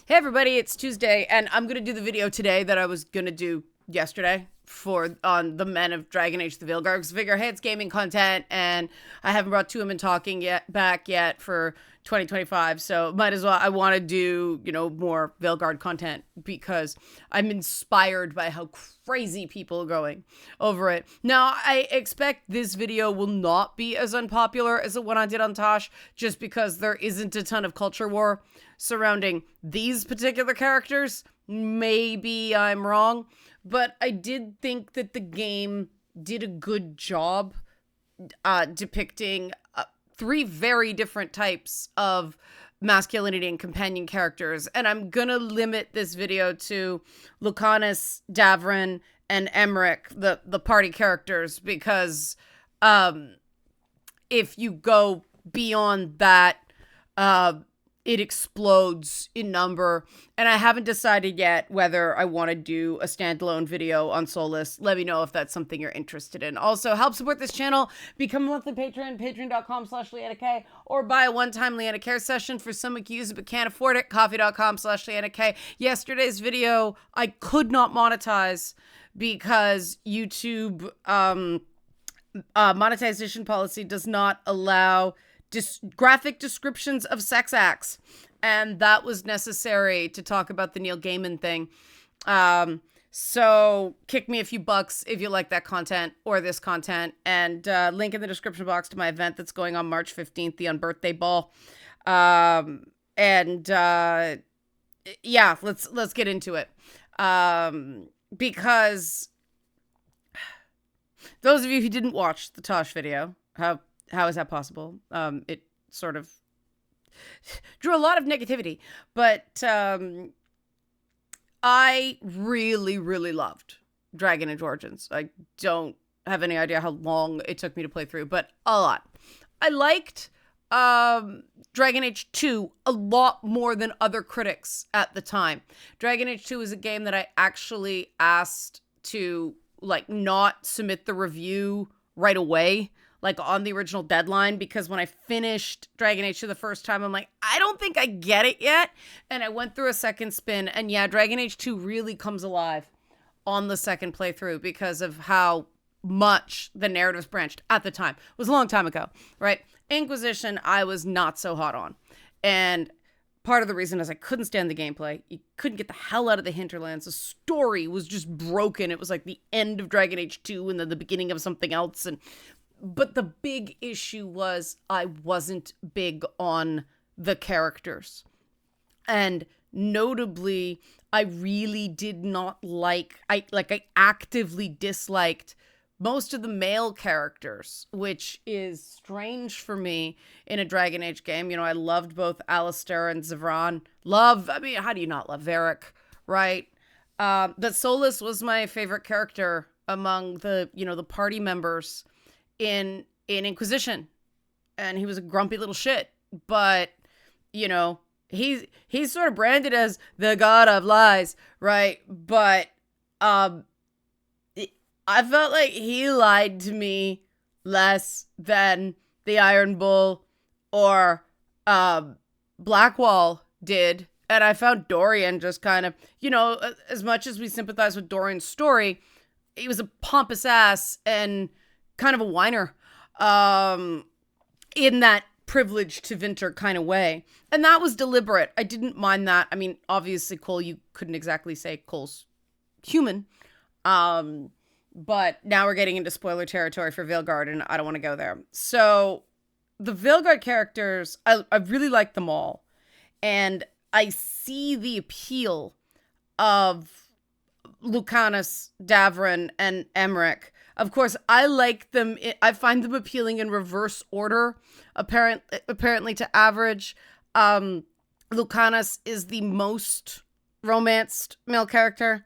Hey everybody, it's Tuesday, and I'm gonna do the video today that I was gonna do yesterday on the Men of Dragon Age the Veilguard, because I figure, hey, it's gaming content, and I haven't brought Two Women Talking back yet for 2025, so might as well. I want to do, more Veilguard content because I'm inspired by how crazy people are going over it. Now, I expect this video will not be as unpopular as the one I did on Tosh, just because there isn't a ton of culture war surrounding these particular characters. Maybe I'm wrong, but I did think that the game did a good job depicting three very different types of masculinity and companion characters. And I'm gonna limit this video to Lucanis, Davrin, and Emmrich, the party characters, because if you go beyond that, it explodes in number, and I haven't decided yet whether I want to do a standalone video on Solus. Let me know if that's something you're interested in. Also, help support this channel. Become a monthly patron, patreon.com/LeannaK, or buy a one-time Leanna Care session for someone who can use it but can't afford it, coffee.com/LeannaK. Yesterday's video, I could not monetize because YouTube monetization policy does not allow graphic descriptions of sex acts, and that was necessary to talk about the Neil Gaiman thing. So kick me a few bucks if you like that content or this content, and link in the description box to my event that's going on March 15th, the Unbirthday Ball. Yeah, let's get into it. Because those of you who didn't watch the Tosh video, how is that possible? It sort of drew a lot of negativity, but I really, really loved Dragon Age Origins. I don't have any idea how long it took me to play through, but a lot. I liked Dragon Age 2 a lot more than other critics at the time. Dragon Age 2 is a game that I actually asked to not submit the review right away, on the original deadline, because when I finished Dragon Age 2 the first time, I'm like, I don't think I get it yet. And I went through a second spin, and yeah, Dragon Age 2 really comes alive on the second playthrough because of how much the narratives branched at the time. It was a long time ago, right? Inquisition, I was not so hot on. And part of the reason is I couldn't stand the gameplay. You couldn't get the hell out of the hinterlands. The story was just broken. It was like the end of Dragon Age 2 and then the beginning of something else. But the big issue was I wasn't big on the characters. And notably, I really did not I actively disliked most of the male characters, which is strange for me in a Dragon Age game. I loved both Alistair and Zavran. How do you not love Varric, right? But Solus was my favorite character among the party members in Inquisition, and he was a grumpy little shit, but he's sort of branded as the god of lies, right? But I felt like he lied to me less than the Iron Bull or Blackwall did, and I found Dorian just kind of, as much as we sympathize with Dorian's story, he was a pompous ass and kind of a whiner in that privilege to Vinter kind of way. And that was deliberate. I didn't mind that. I mean, obviously, Cole, you couldn't exactly say Cole's human. But now we're getting into spoiler territory for Veilguard, and I don't want to go there. So the Veilguard characters, I really like them all. And I see the appeal of Lucanis, Davrin, and Emmrich. Of course, I like them. I find them appealing in reverse order, apparently to average. Lucanis is the most romanced male character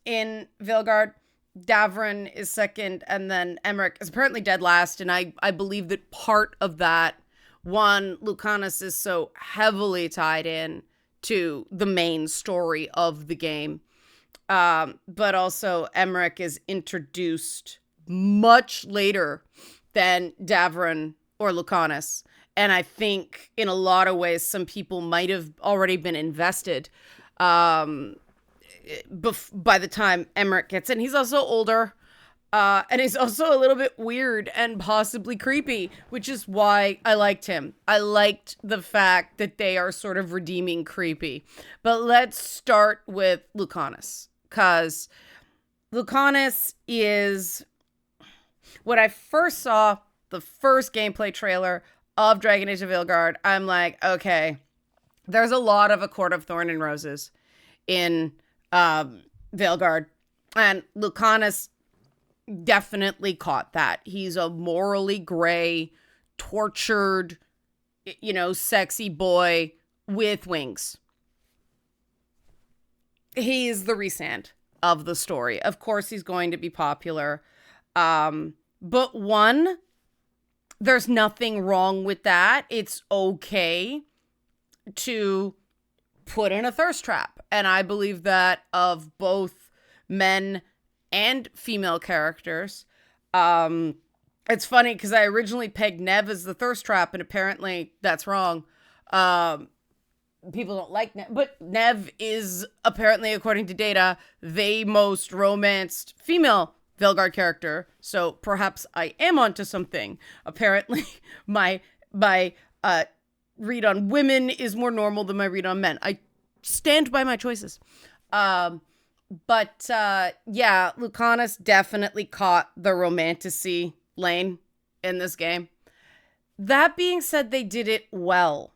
in Veilguard. Davrin is second, and then Emmerich is apparently dead last, and I believe that part of that, one, Lucanis is so heavily tied in to the main story of the game. But also Emmerich is introduced much later than Davrin or Lucanis. And I think in a lot of ways, some people might have already been invested by the time Emmerich gets in. He's also older. And he's also a little bit weird and possibly creepy, which is why I liked him. I liked the fact that they are sort of redeeming creepy. But let's start with Lucanis, because Lucanis is, when I first saw the first gameplay trailer of Dragon Age of Veilguard, I'm like, okay, there's a lot of A Court of Thorn and Roses in Veilguard. And Lucanis definitely caught that. He's a morally gray, tortured, sexy boy with wings. He's the Rhysand of the story. Of course, he's going to be popular. But one, there's nothing wrong with that. It's okay to put in a thirst trap. And I believe that of both men and female characters. It's funny because I originally pegged Nev as the thirst trap, and apparently that's wrong. People don't like Nev, but Nev is apparently, according to data, the most romanced female Veilguard character. So perhaps I am onto something. Apparently, my read on women is more normal than my read on men. I stand by my choices. But Lucanis definitely caught the romantasy lane in this game. That being said, they did it well.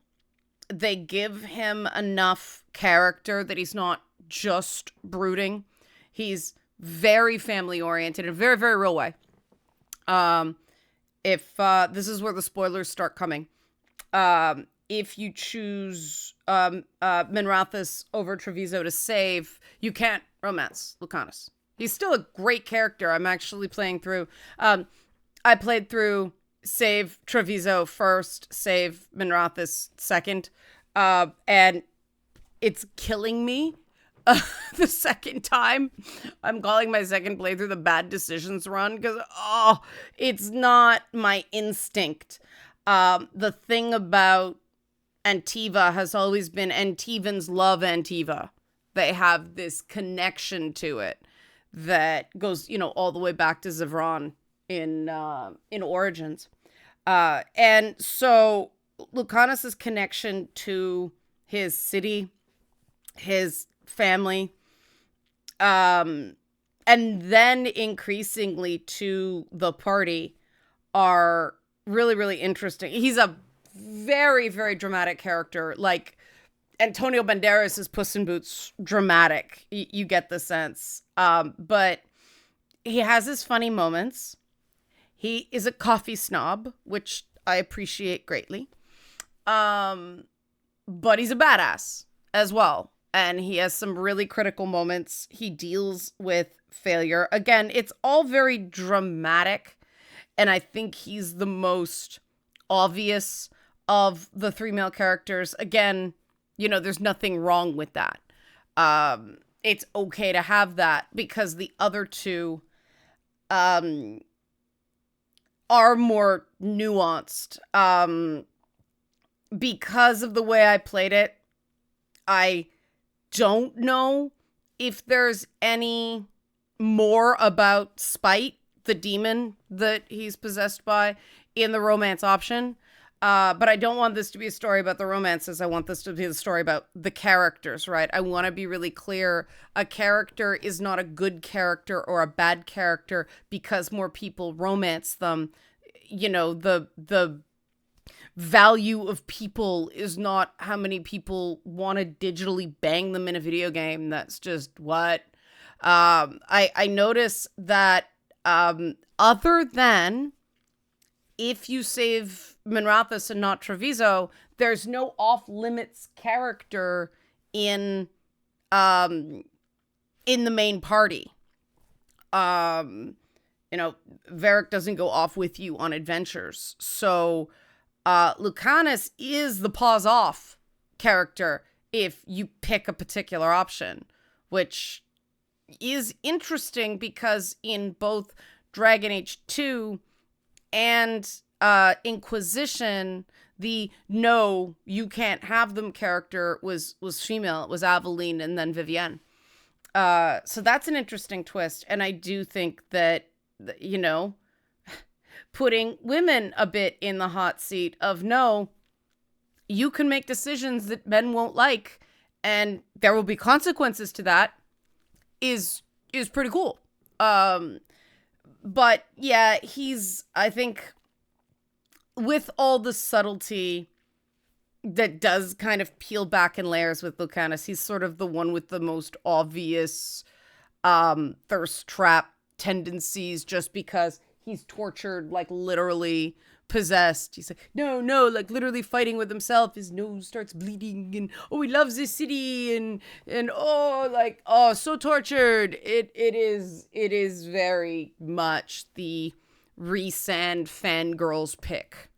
They give him enough character that he's not just brooding. He's very family oriented in a very, very real way. If this is where the spoilers start coming. If you choose Minrathous over Treviso to save, you can't romance Lucanis. He's still a great character. I'm actually playing through. I played through save Treviso first, save Minrathous second, and it's killing me the second time. I'm calling my second playthrough the bad decisions run because it's not my instinct. The thing about Antiva has always been Antivans love Antiva. They have this connection to it that goes, all the way back to Zevran in Origins. And so Lucanis's connection to his city, his family, and then increasingly to the party are really, really interesting. He's a very, very dramatic character. Like Antonio Banderas is Puss in Boots dramatic. You get the sense. But he has his funny moments. He is a coffee snob, which I appreciate greatly. But he's a badass as well. And he has some really critical moments. He deals with failure. Again, it's all very dramatic. And I think he's the most obvious of the three male characters. Again, there's nothing wrong with that. It's okay to have that because the other two are more nuanced. Because of the way I played it, I don't know if there's any more about Spite, the demon that he's possessed by, in the romance option. But I don't want this to be a story about the romances. I want this to be the story about the characters, right? I want to be really clear. A character is not a good character or a bad character because more people romance them. The value of people is not how many people want to digitally bang them in a video game. That's just what. I notice that other than if you save Minrathous and not Treviso, there's no off-limits character in the main party. Varric doesn't go off with you on adventures. So Lucanis is the pause off character if you pick a particular option, which is interesting because in both Dragon Age 2 and Inquisition, The no, you can't have them character was female. It was Aveline and then Vivienne. So that's an interesting twist. And I do think that, you know, putting women a bit in the hot seat of no, you can make decisions that men won't like, and there will be consequences to that is pretty cool. But yeah, I think with all the subtlety that does kind of peel back in layers with Lucanis, he's sort of the one with the most obvious thirst trap tendencies, just because he's tortured, like literally possessed. He's like, no, like literally fighting with himself. His nose starts bleeding, and oh, he loves his city, and oh, like, oh, so tortured. It is very much the Rhysand fangirls pick.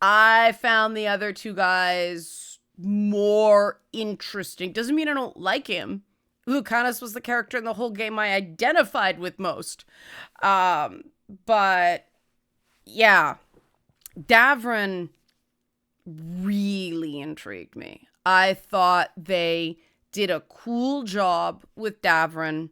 I found the other two guys more interesting. Doesn't mean I don't like him. Lucanis was the character in the whole game I identified with most. But yeah, Davrin really intrigued me. I thought they did a cool job with Davrin.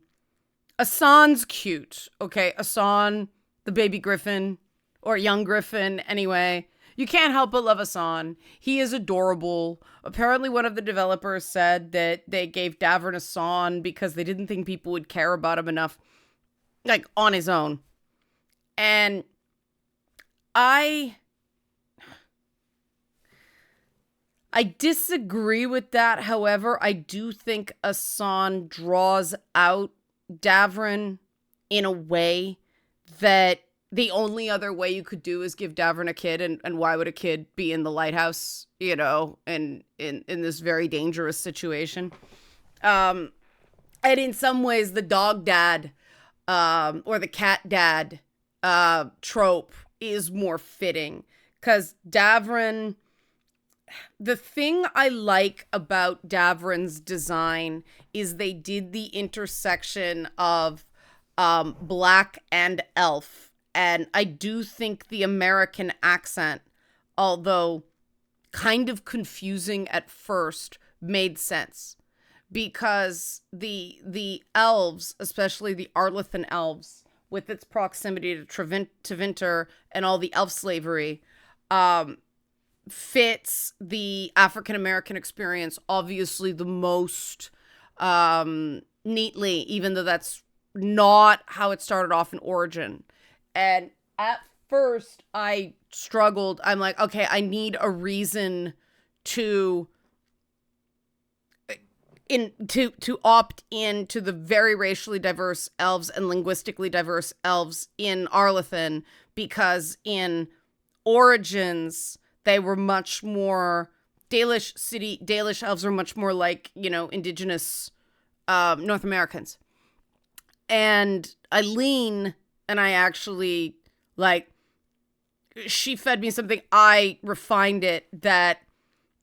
Assan's cute, okay? Assan, the baby Griffin, or young Griffin, anyway. You can't help but love Assan. He is adorable. Apparently one of the developers said that they gave Davrin Assan because they didn't think people would care about him enough, like, on his own. And I disagree with that. However, I do think Assan draws out Davrin in a way that the only other way you could do is give Davrin a kid, and why would a kid be in the lighthouse, you know, in this very dangerous situation? And in some ways, the dog dad or the cat dad trope is more fitting, because Davrin, the thing I like about Davrin's design is they did the intersection of black and elf. And I do think the American accent, although kind of confusing at first, made sense. Because the elves, especially the Arlethan elves, with its proximity to Tevinter and all the elf slavery, fits the African American experience obviously the most neatly, even though that's not how it started off in Origin. And at first I struggled. I'm like, okay, I need a reason to opt in to the very racially diverse elves and linguistically diverse elves in Arlethan, because in Origins they were much more Dalish elves were much more like, you know, indigenous North Americans. And Eileen and I actually, like, she fed me something, I refined it, that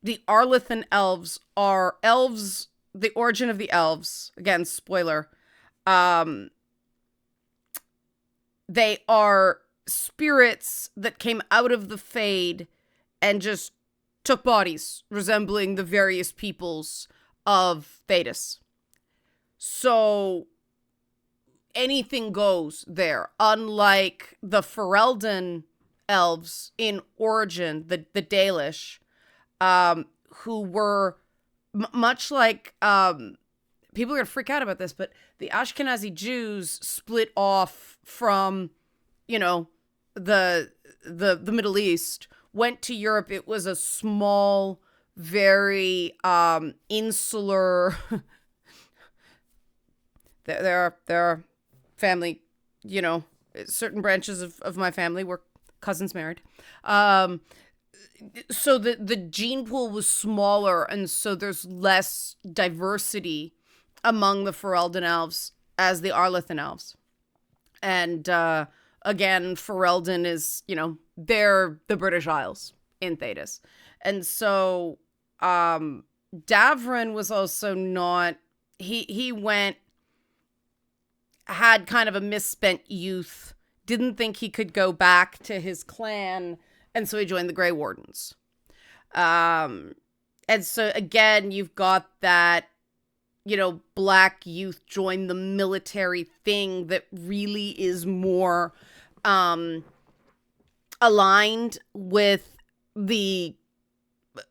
the Arlethan elves are elves, the origin of the elves, again, spoiler, they are spirits that came out of the Fade and just took bodies resembling the various peoples of Thedas. So anything goes there, unlike the Ferelden elves in Origin, the Dalish, who were much like, people are gonna freak out about this, but the Ashkenazi Jews split off from, you know, the Middle East, went to Europe. It was a small, very insular. There are family, you know, certain branches of my family were cousins married. So the gene pool was smaller, and so there's less diversity among the Ferelden elves as the Arlethan elves. And again, Ferelden is, you know, they're the British Isles in Thedas. And so Davrin was also not, he had kind of a misspent youth, didn't think he could go back to his clan And so he joined the Grey Wardens. And so again, you've got that, black youth join the military thing that really is more aligned with the,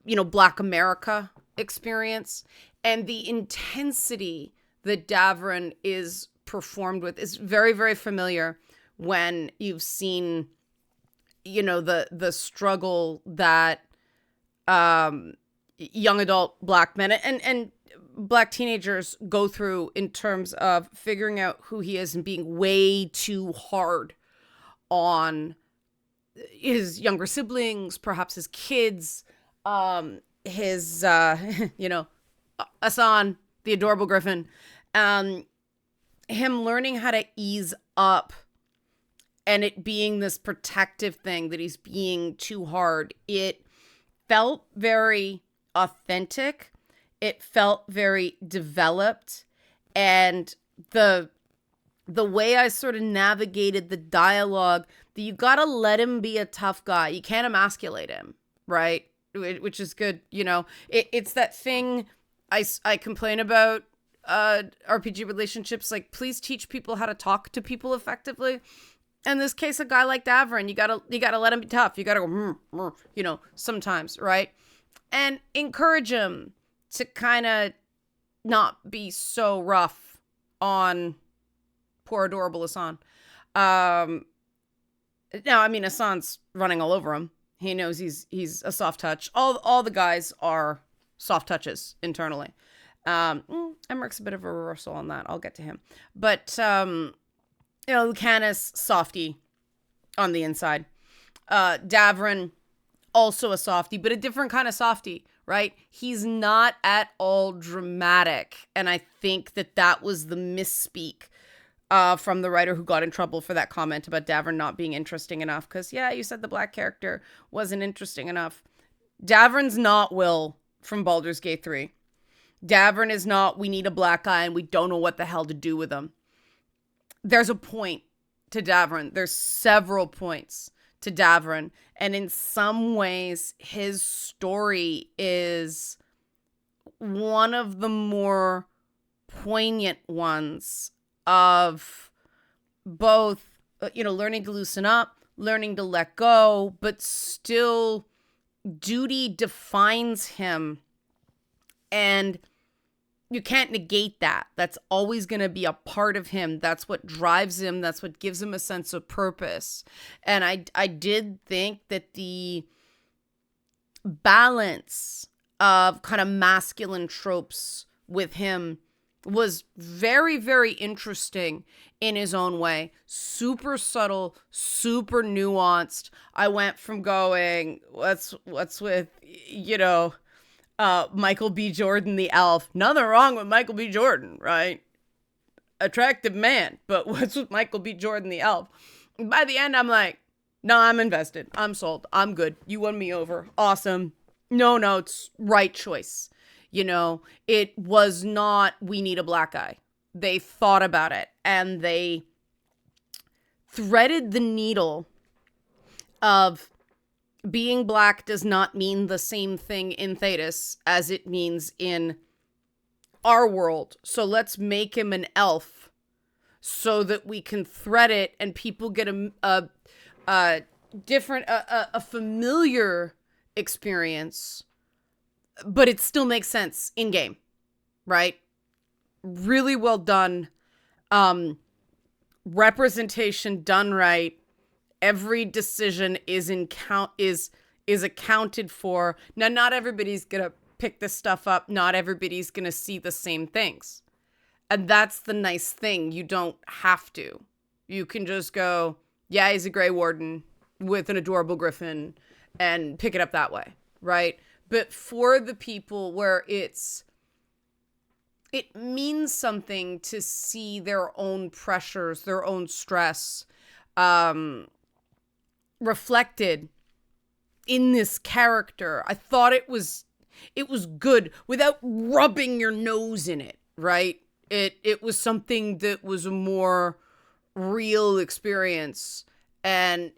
Black America experience. And the intensity that Davrin is performed with is very, very familiar when you've seen, the struggle that young adult Black men and Black teenagers go through in terms of figuring out who he is and being way too hard on his younger siblings, perhaps his kids, his, Assan, the adorable Griffin, him learning how to ease up and it being this protective thing that he's being too hard. It felt very authentic. It felt very developed. And the way I sort of navigated the dialogue, that you got to let him be a tough guy. You can't emasculate him, right? Which is good. It's that thing I complain about RPG relationships. Like, please teach people how to talk to people effectively. In this case, a guy like Davrin, you gotta let him be tough. You gotta go, sometimes, right? And encourage him to kind of not be so rough on poor adorable Assan. Now, I mean, Assan's running all over him. He knows he's a soft touch. All the guys are soft touches internally. Emmerich's a bit of a reversal on that. I'll get to him. But, Lucanis, softy on the inside. Davrin, also a softy, but a different kind of softy, right? He's not at all dramatic. And I think that was the misspeak from the writer who got in trouble for that comment about Davrin not being interesting enough. Because, yeah, you said the Black character wasn't interesting enough. Davrin's not Will from Baldur's Gate 3. Davrin is not, we need a Black guy and we don't know what the hell to do with him. There's a point to Davrin. There's several points to Davrin. And in some ways, his story is one of the more poignant ones of both, learning to loosen up, learning to let go, but still duty defines him. And you can't negate that. That's always going to be a part of him. That's what drives him. That's what gives him a sense of purpose. And I did think that the balance of kind of masculine tropes with him was very, very interesting in his own way. Super subtle, super nuanced. I went from going, what's with, Michael B. Jordan, the elf. Nothing wrong with Michael B. Jordan, right? Attractive man. But what's with Michael B. Jordan, the elf? And by the end, I'm like, no, I'm invested. I'm sold. I'm good. You won me over. Awesome. No, it's right choice. It was not, we need a Black guy. They thought about it and they threaded the needle of being Black does not mean the same thing in Thedas as it means in our world. So let's make him an elf so that we can thread it and people get a different, a familiar experience, but it still makes sense in game, right? Really well done. Representation done right. Every decision is accounted for. Now, not everybody's going to pick this stuff up. Not everybody's going to see the same things. And that's the nice thing. You don't have to. You can just go, yeah, he's a Grey Warden with an adorable Griffin and pick it up that way, right? But for the people where it means something to see their own pressures, their own stress, reflected in this character, I thought it was good without rubbing your nose in it, right? It was something that was a more real experience, and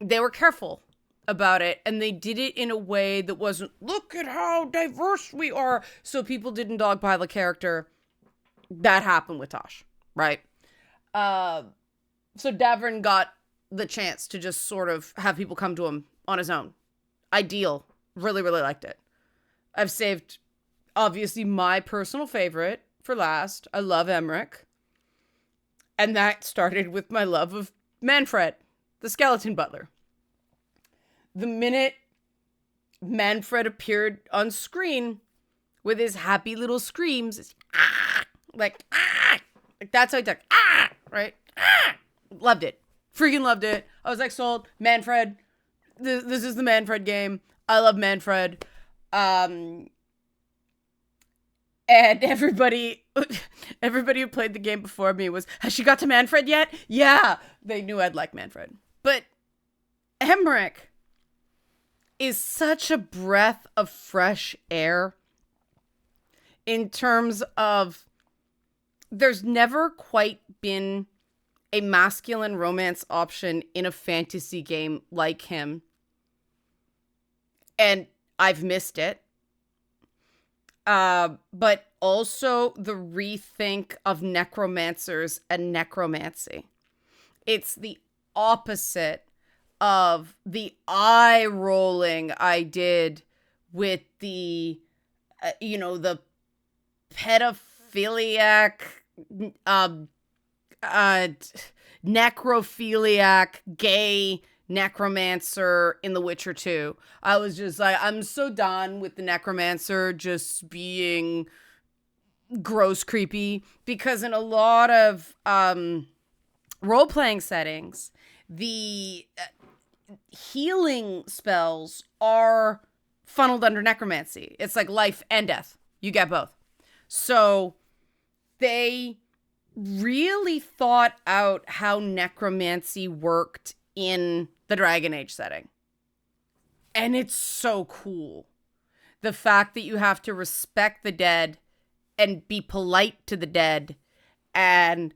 they were careful about it, and they did it in a way that wasn't, look at how diverse we are, so people didn't dogpile the character. That happened with Tosh, right? So Davrin got the chance to just sort of have people come to him on his own. Ideal. Really, really liked it. I've saved, obviously, my personal favorite for last. I love Emmerich. And that started with my love of Manfred, the skeleton butler. The minute Manfred appeared on screen with his happy little screams, it's, like that's how he took, right? Loved it. Freaking loved it. I was like, sold. Manfred. This is the Manfred game. I love Manfred. And everybody who played the game before me was, has she got to Manfred yet? Yeah. They knew I'd like Manfred. But Emmerich is such a breath of fresh air in terms of there's never quite been a masculine romance option in a fantasy game like him. And I've missed it. But also the rethink of necromancers and necromancy. It's the opposite of the eye rolling I did with the, the pedophiliac, necrophiliac, gay necromancer in The Witcher 2. I was just like, I'm so done with the necromancer just being gross, creepy, because in a lot of role-playing settings, the healing spells are funneled under necromancy. It's like life and death. You get both. So they really thought out how necromancy worked in the Dragon Age setting. And it's so cool. The fact that you have to respect the dead and be polite to the dead and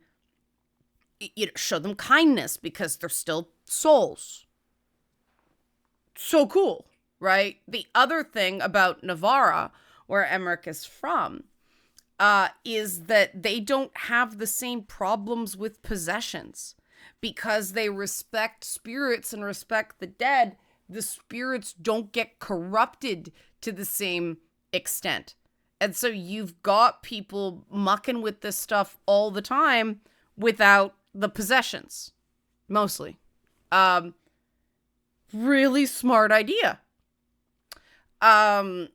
show them kindness because they're still souls. So cool, right? The other thing about Navarra, where Emmerich is from, is that they don't have the same problems with possessions. Because they respect spirits and respect the dead, the spirits don't get corrupted to the same extent. And so you've got people mucking with this stuff all the time without the possessions, mostly. Really smart idea. They're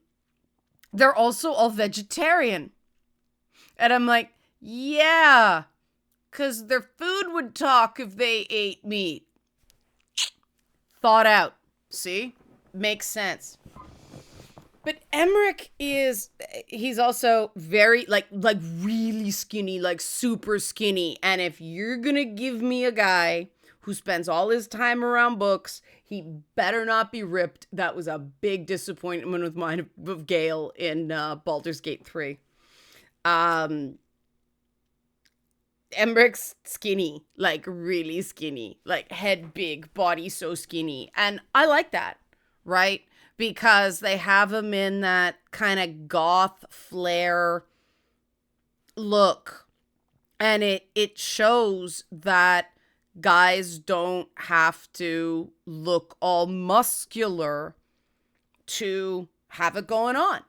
also all vegetarian. And I'm like, yeah, because their food would talk if they ate meat. Thought out. See? Makes sense. But Emmerich he's also very, like really skinny, like super skinny. And if you're going to give me a guy who spends all his time around books, he better not be ripped. That was a big disappointment with mine of Gale in Baldur's Gate 3. Emmerich's skinny, like really skinny, like head big, body so skinny. And I like that, right? Because they have him in that kind of goth flair look. And it shows that guys don't have to look all muscular to have it going on.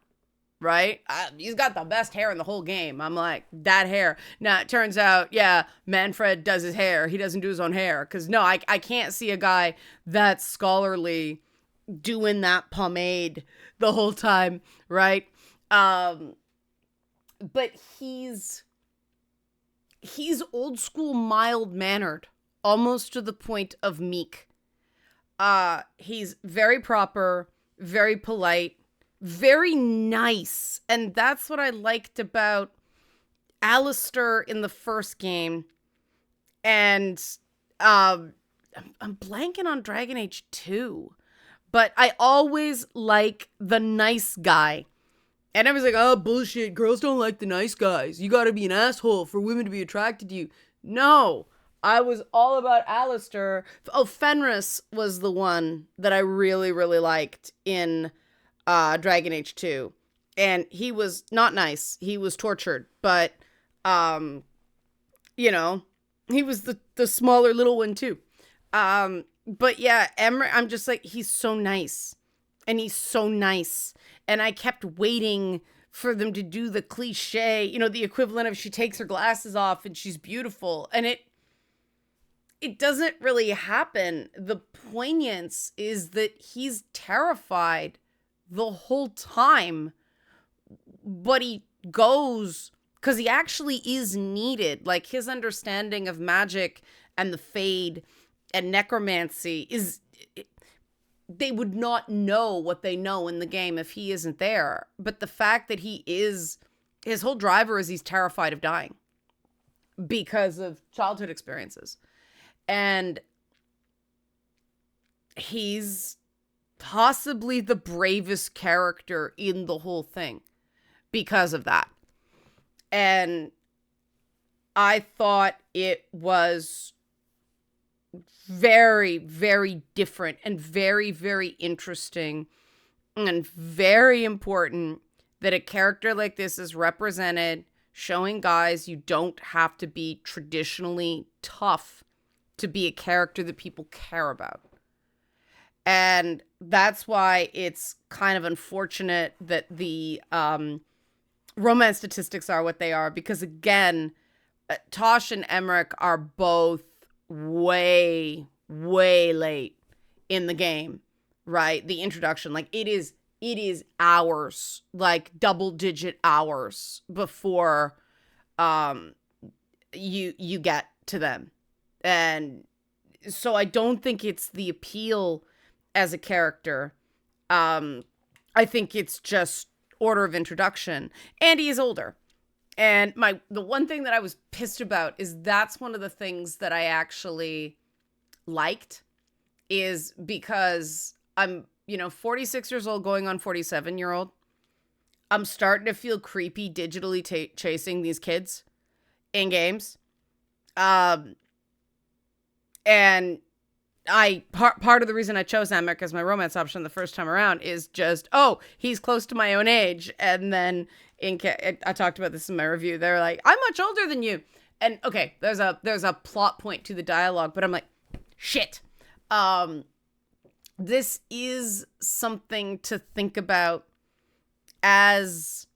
Right? He's got the best hair in the whole game. I'm like, that hair. Now, it turns out, yeah, Manfred does his hair. He doesn't do his own hair. Because, no, I can't see a guy that scholarly doing that pomade the whole time, right? But he's old school, mild-mannered, almost to the point of meek. He's very proper, very polite, very nice. And that's what I liked about Alistair in the first game. And I'm blanking on Dragon Age 2. But I always like the nice guy. And everyone's like, oh, bullshit. Girls don't like the nice guys. You gotta be an asshole for women to be attracted to you. No. I was all about Alistair. Oh, Fenris was the one that I really, really liked in Dragon Age 2. And he was not nice. He was tortured. But, you know, he was the smaller little one too. But yeah, Emmerich, I'm just like, he's so nice. And he's so nice. And I kept waiting for them to do the cliche, you know, the equivalent of she takes her glasses off and she's beautiful. And it doesn't really happen. The poignance is that he's terrified the whole time, but he goes because he actually is needed. Like, his understanding of magic and the Fade and necromancy is, they would not know what they know in the game if he isn't there. But the fact that he is, his whole driver is he's terrified of dying because of childhood experiences. And he's possibly the bravest character in the whole thing because of that. And I thought it was very, very different and very, very interesting and very important that a character like this is represented, showing guys you don't have to be traditionally tough to be a character that people care about. And that's why it's kind of unfortunate that the romance statistics are what they are, because again, Tosh and Emmerich are both way, way late in the game, right? The introduction, like it is hours, like double-digit hours before you get to them. And so I don't think it's the appeal as a character. I think it's just order of introduction. And he is older. And the one thing that I was pissed about is that's one of the things that I actually liked, is because I'm, 46 years old going on 47-year-old. I'm starting to feel creepy digitally chasing these kids in games. And part of the reason I chose Emmerich as my romance option the first time around is just, he's close to my own age. And then I talked about this in my review. They're like, I'm much older than you. And okay, there's a plot point to the dialogue, but I'm like, shit. This is something to think about as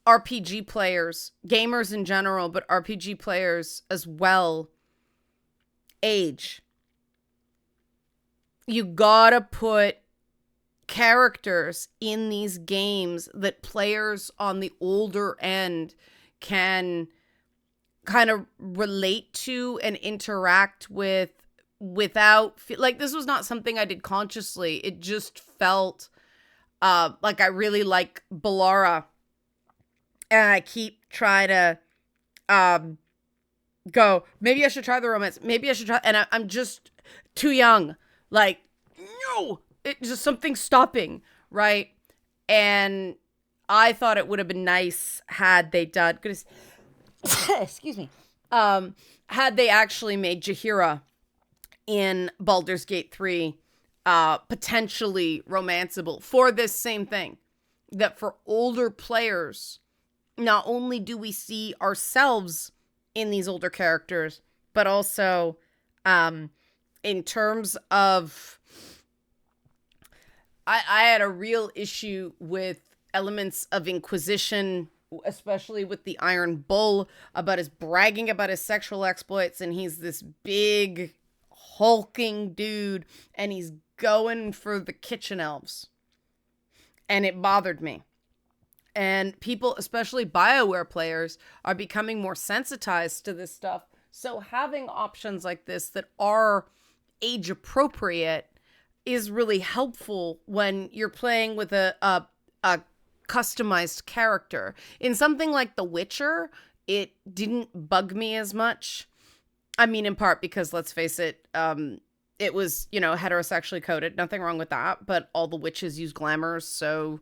RPG players, gamers in general, but RPG players as well. Age. You gotta put characters in these games that players on the older end can kind of relate to and interact with without, like, this was not something I did consciously. It just felt like I really like Bellara, and I keep trying to go, maybe I should try the romance, maybe I should try, and I'm just too young. Like, no, it's just something stopping, right? And I thought it would have been nice had they done, excuse me, had they actually made Jaheira in Baldur's Gate 3 potentially romanceable for this same thing, that for older players, not only do we see ourselves in these older characters, but also in terms of, I had a real issue with elements of Inquisition, especially with the Iron Bull, about his bragging about his sexual exploits, and he's this big hulking dude and he's going for the kitchen elves, and it bothered me. And people, especially BioWare players, are becoming more sensitized to this stuff. So having options like this that are age appropriate is really helpful when you're playing with a customized character. In something like The Witcher, it didn't bug me as much. I mean, in part because, let's face it, it was, heterosexually coded. Nothing wrong with that. But all the witches use glamours, so,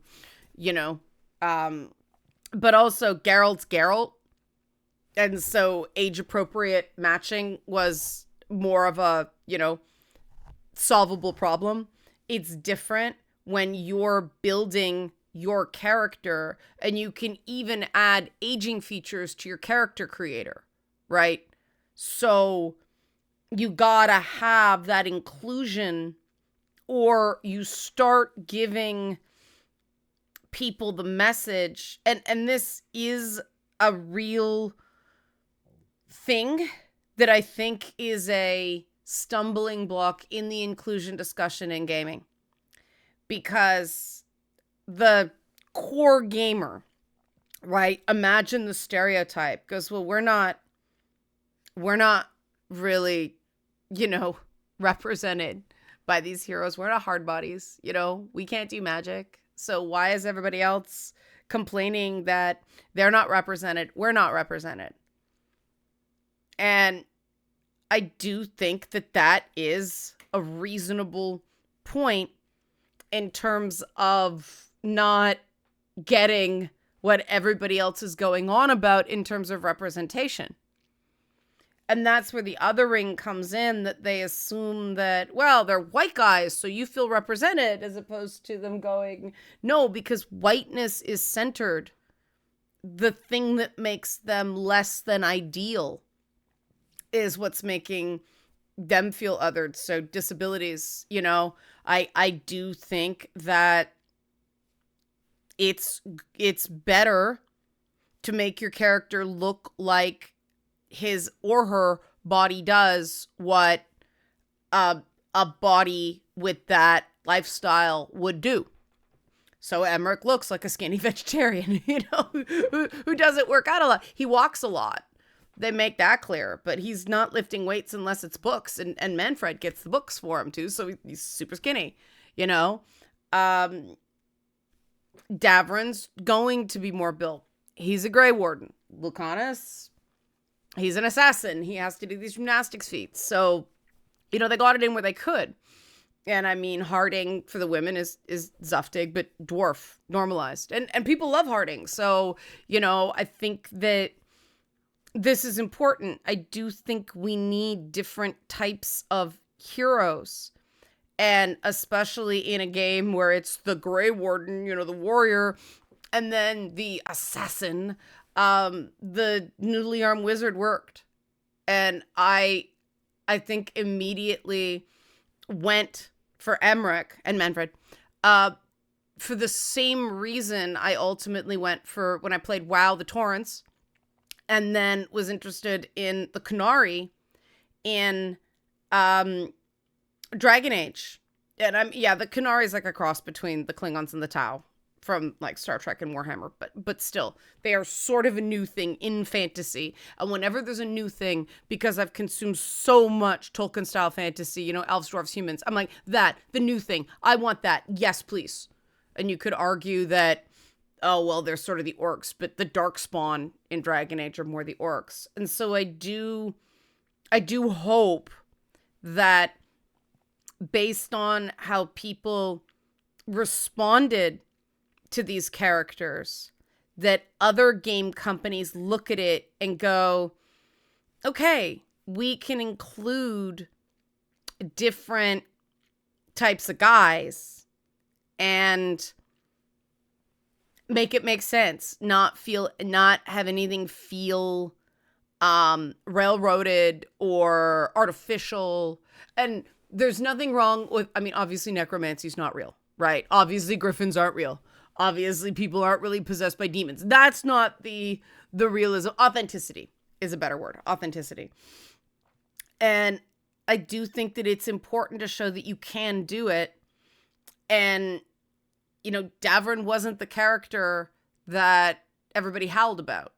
but also Geralt's Geralt. And so age appropriate matching was more of a, solvable problem. It's different when you're building your character and you can even add aging features to your character creator, right? So you gotta have that inclusion, or you start giving people the message, and this is a real thing that I think is a stumbling block in the inclusion discussion in gaming, because the core gamer, right, imagine the stereotype, goes, well, we're not really, represented by these heroes. We're not hard bodies, we can't do magic. So why is everybody else complaining that they're not represented? We're not represented. And I do think that that is a reasonable point in terms of not getting what everybody else is going on about in terms of representation. And that's where the othering comes in, that they assume that, well, they're white guys, so you feel represented, as opposed to them going, no, because whiteness is centered. The thing that makes them less than ideal is what's making them feel othered. So disabilities, I do think that it's better to make your character look like his or her body does what a body with that lifestyle would do. So Emmerich looks like a skinny vegetarian, who doesn't work out a lot. He walks a lot. They make that clear, but he's not lifting weights unless it's books, and Manfred gets the books for him too, so he's super skinny, Davrin's going to be more built. He's a Grey Warden. Lucanis, he's an assassin. He has to do these gymnastics feats. So, they got it in where they could. And I mean, Harding for the women is Zuftig, but dwarf, normalized. And people love Harding. So, I think that this is important. I do think we need different types of heroes. And especially in a game where it's the Grey Warden, the warrior, and then the assassin, the newly armed wizard worked. And I think immediately went for Emmerich and Manfred. For the same reason I ultimately went for, when I played WoW, the Torrents, and then was interested in the Qunari in Dragon Age. And the Qunari is like a cross between the Klingons and the Tau from like Star Trek and Warhammer, but still, they are sort of a new thing in fantasy. And whenever there's a new thing, because I've consumed so much Tolkien style fantasy, elves, dwarves, humans, I'm like, the new thing, I want that, yes please. And you could argue that, oh well, they're sort of the orcs, but the Darkspawn in Dragon Age are more the orcs. And so I do hope that, based on how people responded to these characters, that other game companies look at it and go, okay, we can include different types of guys and make it make sense, not have anything feel railroaded or artificial. And there's nothing wrong with, obviously necromancy is not real, right? Obviously griffins aren't real. Obviously people aren't really possessed by demons. That's not the realism. Authenticity is a better word. Authenticity. And I do think that it's important to show that you can do it. And, Davrin wasn't the character that everybody howled about.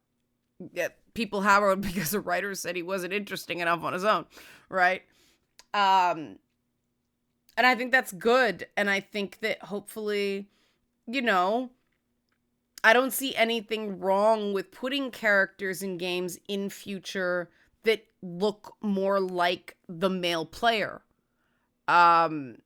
People howled because the writer said he wasn't interesting enough on his own, right? And I think that's good. And I think that hopefully, I don't see anything wrong with putting characters in games in future that look more like the male player. And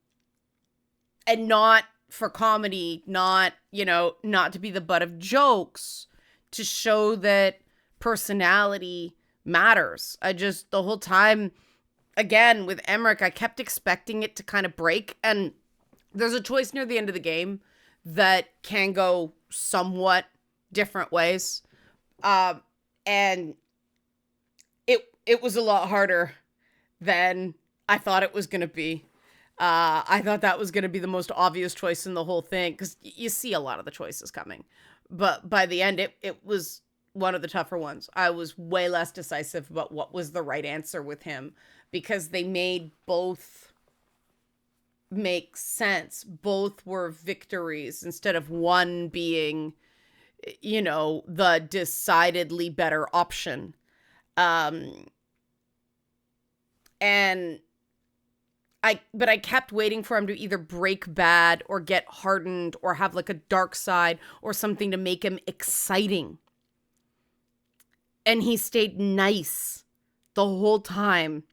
not for comedy, not to be the butt of jokes, to show that personality matters. The whole time, again, with Emmerich, I kept expecting it to kind of break. And there's a choice near the end of the game that can go somewhat different ways. And it was a lot harder than I thought it was going to be. I thought that was going to be the most obvious choice in the whole thing, because you see a lot of the choices coming. But by the end, it was one of the tougher ones. I was way less decisive about what was the right answer with him, because they made both make sense. Both were victories instead of one being, the decidedly better option. But I kept waiting for him to either break bad or get hardened or have like a dark side or something to make him exciting. And he stayed nice the whole time.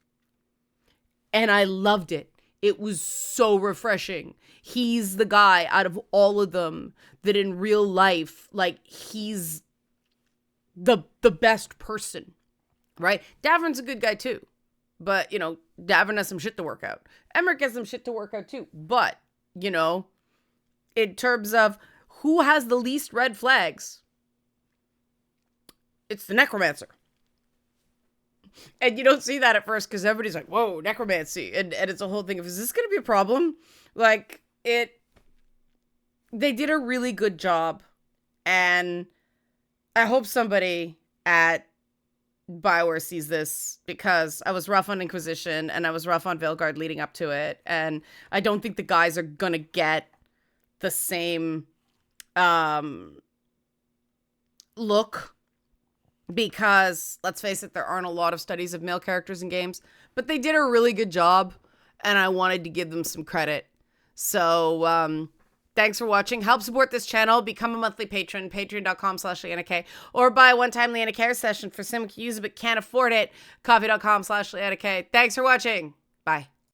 And I loved it. It was so refreshing. He's the guy out of all of them that in real life, like, he's the best person, right? Davrin's a good guy too. But, Davrin has some shit to work out. Emmerich has some shit to work out too. But, in terms of who has the least red flags, it's the necromancer. And you don't see that at first because everybody's like, whoa, necromancy. And it's a whole thing of, is this going to be a problem? Like, they did a really good job. And I hope somebody at BioWare sees this, because I was rough on Inquisition and I was rough on Veilguard leading up to it. And I don't think the guys are going to get the same look. Because, let's face it, there aren't a lot of studies of male characters in games. But they did a really good job, and I wanted to give them some credit. So, thanks for watching. Help support this channel. Become a monthly patron, patreon.com/LeannaK. Or buy a one-time Leanna Care session for someone who can use it but can't afford it, coffee.com/LeannaK. Thanks for watching. Bye.